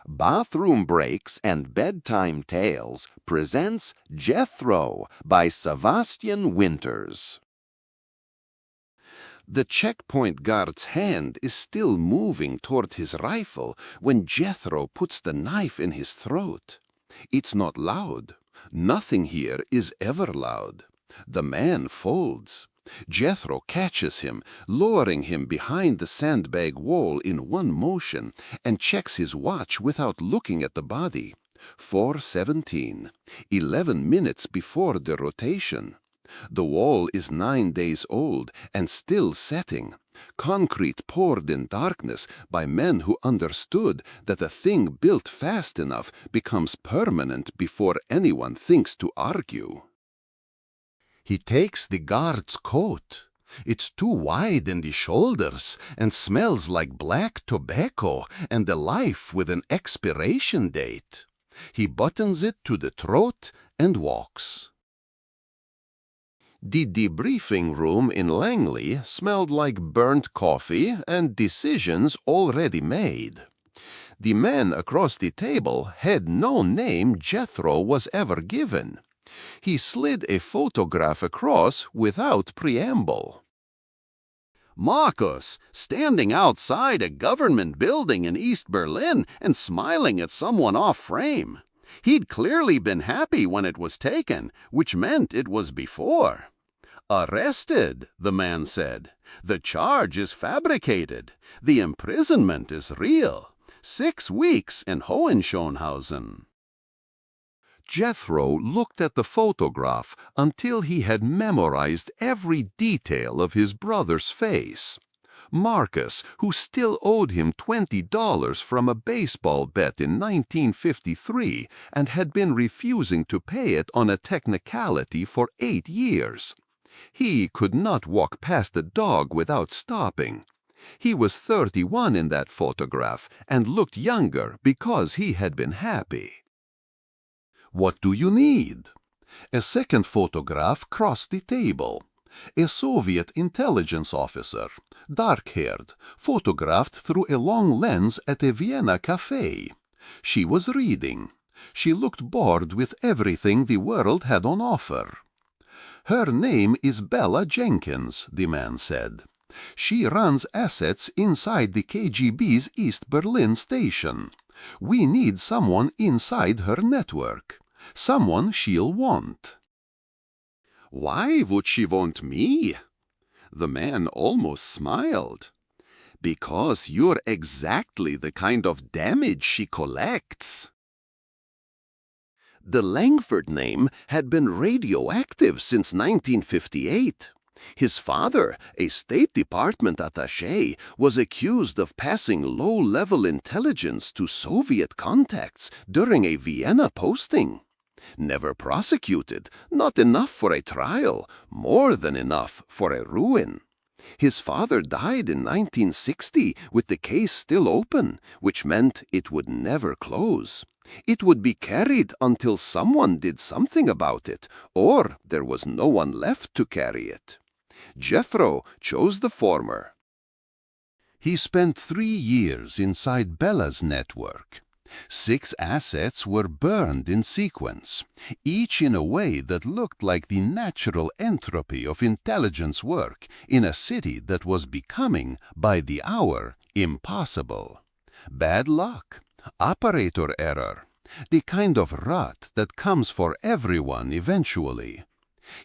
Bathroom Breaks and Bedtime Tales presents Jethro by Sevastian Winters. The checkpoint guard's hand is still moving toward his rifle when Jethro puts the knife in his throat. It's not loud. Nothing here is ever loud. The man folds. Jethro catches him, lowering him behind the sandbag wall in one motion, and checks his watch without looking at the body. 4:17, 11 minutes before the rotation. The wall is 9 days old and still setting. Concrete poured in darkness by men who understood that a thing built fast enough becomes permanent before anyone thinks to argue. He takes the guard's coat. It's too wide in the shoulders and smells like black tobacco and a life with an expiration date. He buttons it to the throat and walks. The debriefing room in Langley smelled like burnt coffee and decisions already made. The man across the table had no name Jethro was ever given. He slid a photograph across without preamble. Marcus, standing outside a government building in East Berlin and smiling at someone off frame. He'd clearly been happy when it was taken, which meant it was before. Arrested, the man said. The charge is fabricated. The imprisonment is real. 6 weeks in Hohenschönhausen. Jethro looked at the photograph until he had memorized every detail of his brother's face. Marcus, who still owed him $20 from a baseball bet in 1953 and had been refusing to pay it on a technicality for 8 years. He could not walk past a dog without stopping. He was 31 in that photograph and looked younger because he had been happy. What do you need? A second photograph crossed the table. A Soviet intelligence officer, dark-haired, photographed through a long lens at a Vienna cafe. She was reading. She looked bored with everything the world had on offer. Her name is Bella Jenkins, the man said. She runs assets inside the KGB's East Berlin station. We need someone inside her network. Someone she'll want. Why would she want me? The man almost smiled. Because you're exactly the kind of damage she collects. The Langford name had been radioactive since 1958. His father, a State Department attaché, was accused of passing low-level intelligence to Soviet contacts during a Vienna posting. Never prosecuted, not enough for a trial, more than enough for a ruin. His father died in 1960 with the case still open, which meant it would never close. It would be carried until someone did something about it, or there was no one left to carry it. Jethro chose the former. He spent 3 years inside Bella's network. 6 assets were burned in sequence, each in a way that looked like the natural entropy of intelligence work in a city that was becoming, by the hour, impossible. Bad luck, operator error, the kind of rut that comes for everyone eventually.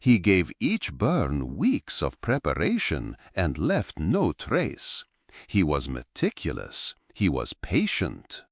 He gave each burn weeks of preparation and left no trace. He was meticulous. He was patient.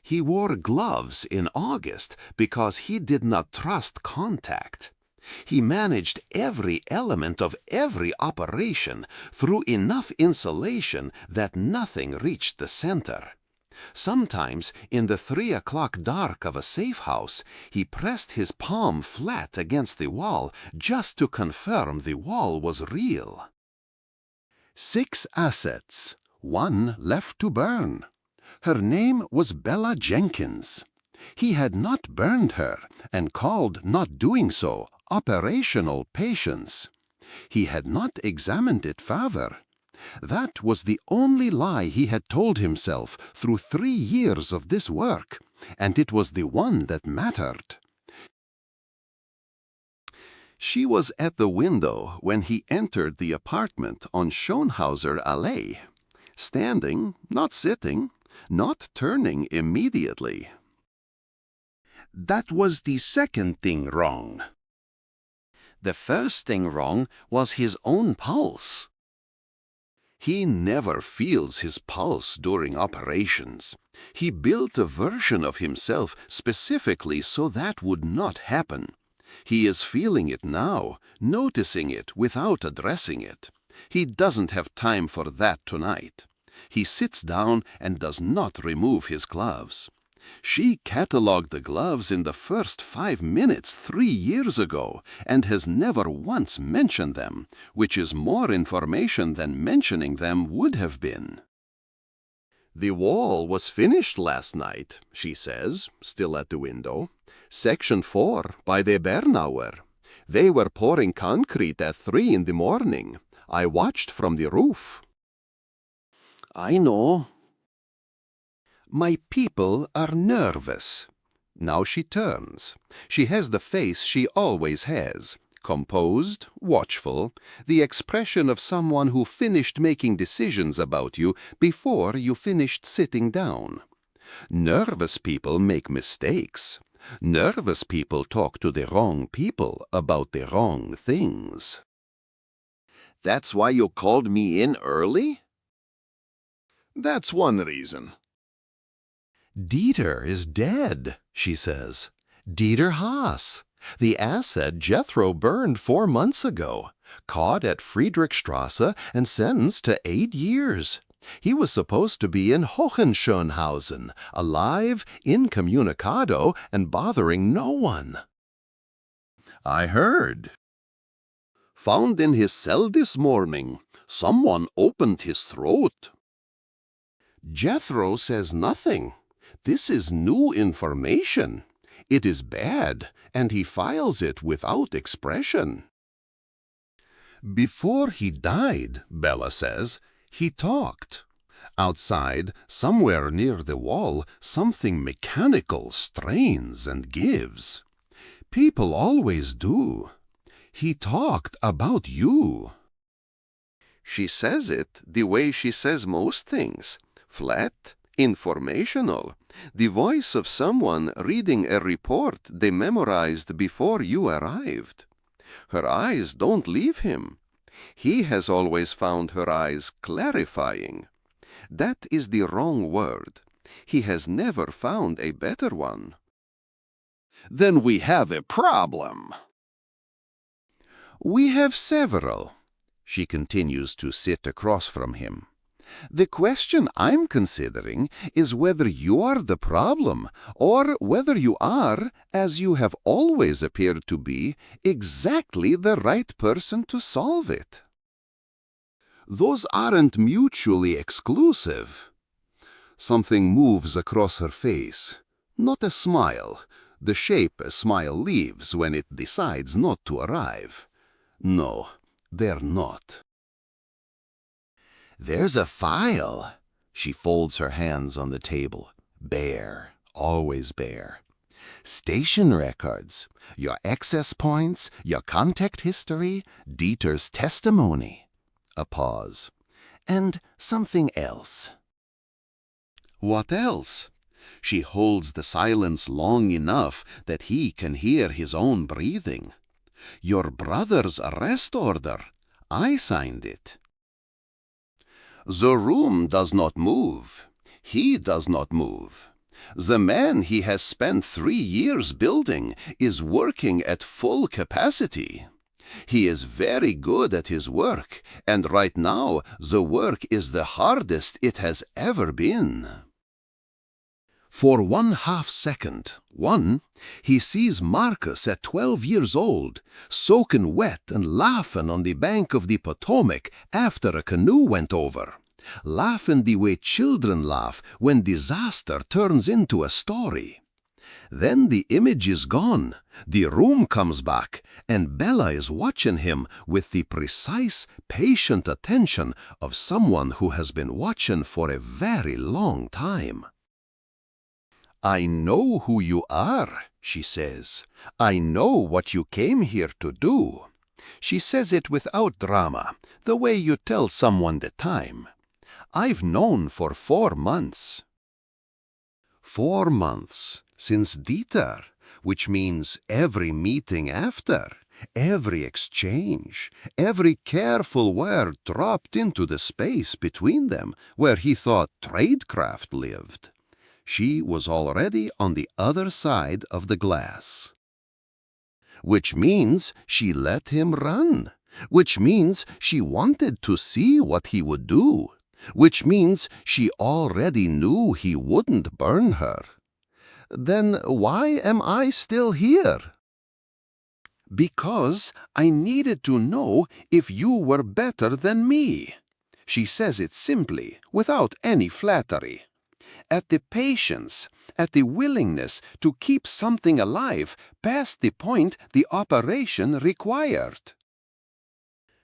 He wore gloves in August because he did not trust contact. He managed every element of every operation through enough insulation that nothing reached the center. Sometimes, in the 3 o'clock dark of a safe house, he pressed his palm flat against the wall just to confirm the wall was real. 6 assets, 1 left to burn. Her name was Bella Jenkins. He had not burned her and called not doing so operational patience. He had not examined it further. That was the only lie he had told himself through 3 years of this work, and it was the one that mattered. She was at the window when he entered the apartment on Schönhauser Allee, standing, not sitting, not turning immediately. That was the second thing wrong. The first thing wrong was his own pulse. He never feels his pulse during operations. He built a version of himself specifically so that would not happen. He is feeling it now, noticing it without addressing it. He doesn't have time for that tonight. He sits down and does not remove his gloves. She catalogued the gloves in the first 5 minutes 3 years ago and has never once mentioned them, which is more information than mentioning them would have been. The wall was finished last night, she says, still at the window. Section 4 by the Bernauer. They were pouring concrete at 3 in the morning. I watched from the roof. I know. My people are nervous. Now she turns. She has the face she always has. Composed, watchful, the expression of someone who finished making decisions about you before you finished sitting down. Nervous people make mistakes. Nervous people talk to the wrong people about the wrong things. That's why you called me in early? That's one reason. Dieter is dead, she says. Dieter Haas, the asset Jethro burned 4 months ago, caught at Friedrichstrasse and sentenced to 8 years. He was supposed to be in Hohenschönhausen, alive, incommunicado, and bothering no one. I heard. Found in his cell this morning. Someone opened his throat. Jethro says nothing. This is new information. It is bad, and he files it without expression. Before he died, Bella says, he talked. Outside, somewhere near the wall, something mechanical strains and gives. People always do. He talked about you. She says it the way she says most things, flat, informational, the voice of someone reading a report they memorized before you arrived. Her eyes don't leave him. He has always found her eyes clarifying. That is the wrong word. He has never found a better one. Then we have a problem. We have several. She continues to sit across from him. The question I'm considering is whether you are the problem, or whether you are, as you have always appeared to be, exactly the right person to solve it. Those aren't mutually exclusive. Something moves across her face. Not a smile, the shape a smile leaves when it decides not to arrive. No, they're not. There's a file. She folds her hands on the table. Bare, always bare. Station records, your access points, your contact history, Dieter's testimony. A pause. And something else. What else? She holds the silence long enough that he can hear his own breathing. Your brother's arrest order. I signed it. The room does not move. He does not move. The man he has spent 3 years building is working at full capacity. He is very good at his work, and right now the work is the hardest it has ever been. For 1/2 second, he sees Marcus at 12 years old, soaking wet and laughing on the bank of the Potomac after a canoe went over, laughing the way children laugh when disaster turns into a story. Then the image is gone, the room comes back, and Bella is watching him with the precise, patient attention of someone who has been watching for a very long time. "I know who you are," she says. "I know what you came here to do." She says it without drama, the way you tell someone the time. "I've known for 4 months." 4 months since Dieter, which means every meeting after, every exchange, every careful word dropped into the space between them where he thought tradecraft lived. She was already on the other side of the glass. Which means she let him run. Which means she wanted to see what he would do. Which means she already knew he wouldn't burn her. Then why am I still here? "Because I needed to know if you were better than me." She says it simply, without any flattery. At the patience, at the willingness to keep something alive past the point the operation required.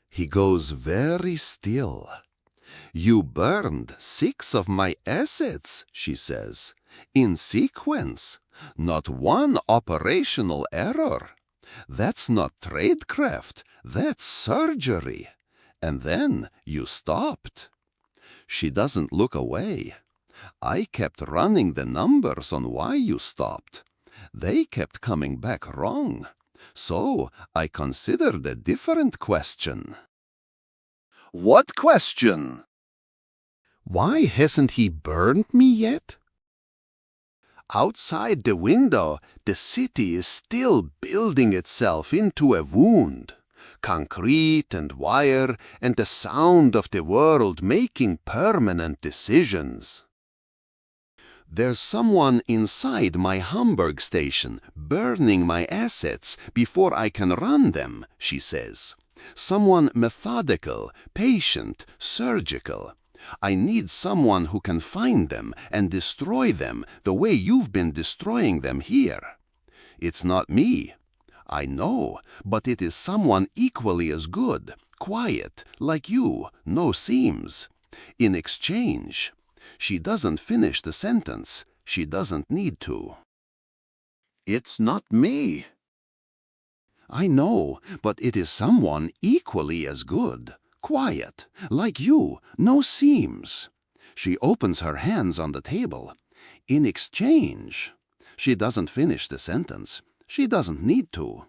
He goes very still. "You burned 6 of my assets," she says, "in sequence. Not one operational error. That's not tradecraft, that's surgery. And then you stopped." She doesn't look away. "I kept running the numbers on why you stopped. They kept coming back wrong. So I considered a different question." "What question?" "Why hasn't he burned me yet?" Outside the window, the city is still building itself into a wound. Concrete and wire and the sound of the world making permanent decisions. "There's someone inside my Hamburg station burning my assets before I can run them," she says. "Someone methodical, patient, surgical. I need someone who can find them and destroy them the way you've been destroying them here. It's not me. I know, but it is someone equally as good, quiet, like you, no seams. In exchange..." She doesn't finish the sentence. She doesn't need to. "It's not me." "I know, but it is someone equally as good, quiet, like you, no seams." She opens her hands on the table. "In exchange..." She doesn't finish the sentence. She doesn't need to.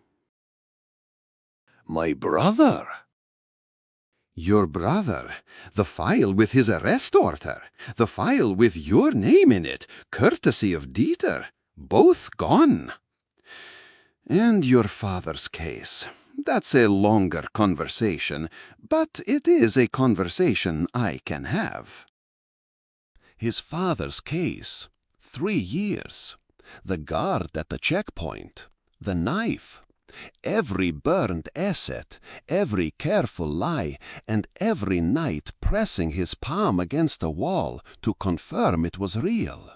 "My brother." "Your brother, the file with his arrest order, the file with your name in it, courtesy of Dieter, both gone. And your father's case. That's a longer conversation, but it is a conversation I can have." His father's case. 3 years. The guard at the checkpoint. The knife. Every burned asset, every careful lie, and every night pressing his palm against a wall to confirm it was real.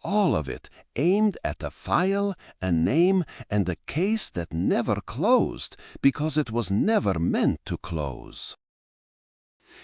All of it aimed at a file, a name, and a case that never closed because it was never meant to close.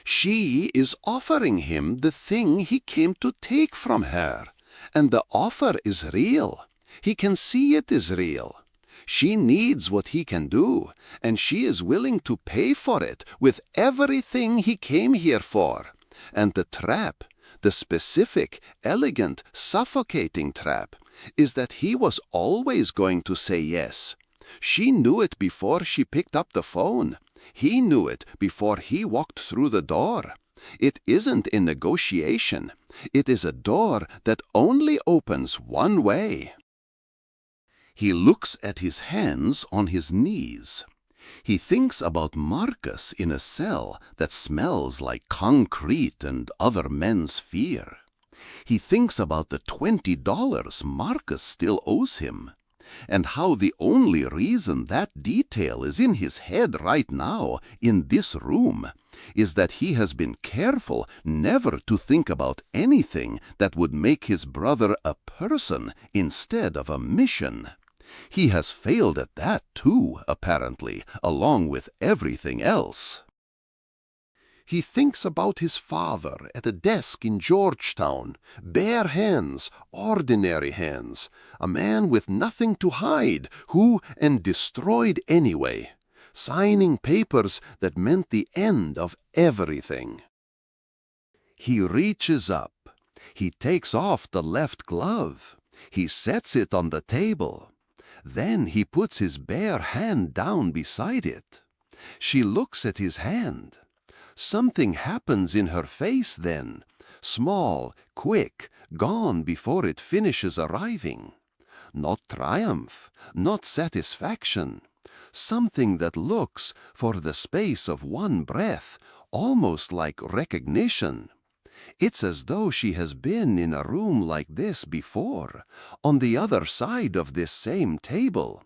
She is offering him the thing he came to take from her, and the offer is real. He can see it is real. She needs what he can do, and she is willing to pay for it with everything he came here for. And the trap, the specific, elegant, suffocating trap, is that he was always going to say yes. She knew it before she picked up the phone. He knew it before he walked through the door. It isn't a negotiation. It is a door that only opens one way. He looks at his hands on his knees. He thinks about Marcus in a cell that smells like concrete and other men's fear. He thinks about the $20 Marcus still owes him. and how the only reason that detail is in his head right now, in this room, is that he has been careful never to think about anything that would make his brother a person instead of a mission. He has failed at that too, apparently, along with everything else. He thinks about his father at a desk in Georgetown, bare hands, ordinary hands, a man with nothing to hide, who and destroyed anyway, signing papers that meant the end of everything. He reaches up. He takes off the left glove. He sets it on the table. Then he puts his bare hand down beside it. She looks at his hand. Something happens in her face then, small, quick, gone before it finishes arriving. Not triumph, not satisfaction. Something that looks, for the space of one breath, almost like recognition. It's as though she has been in a room like this before, on the other side of this same table,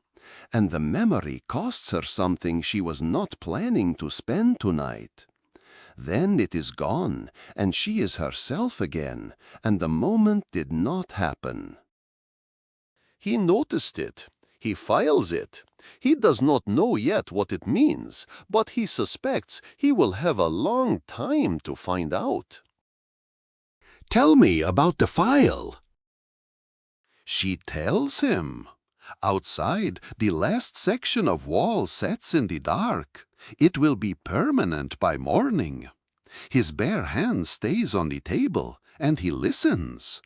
and the memory costs her something she was not planning to spend tonight. Then it is gone, and she is herself again, and the moment did not happen. He noticed it. He files it. He does not know yet what it means, but he suspects he will have a long time to find out. Tell me about the file. She tells him. Outside, the last section of wall sets in the dark. It will be permanent by morning. His bare hand stays on the table, and he listens.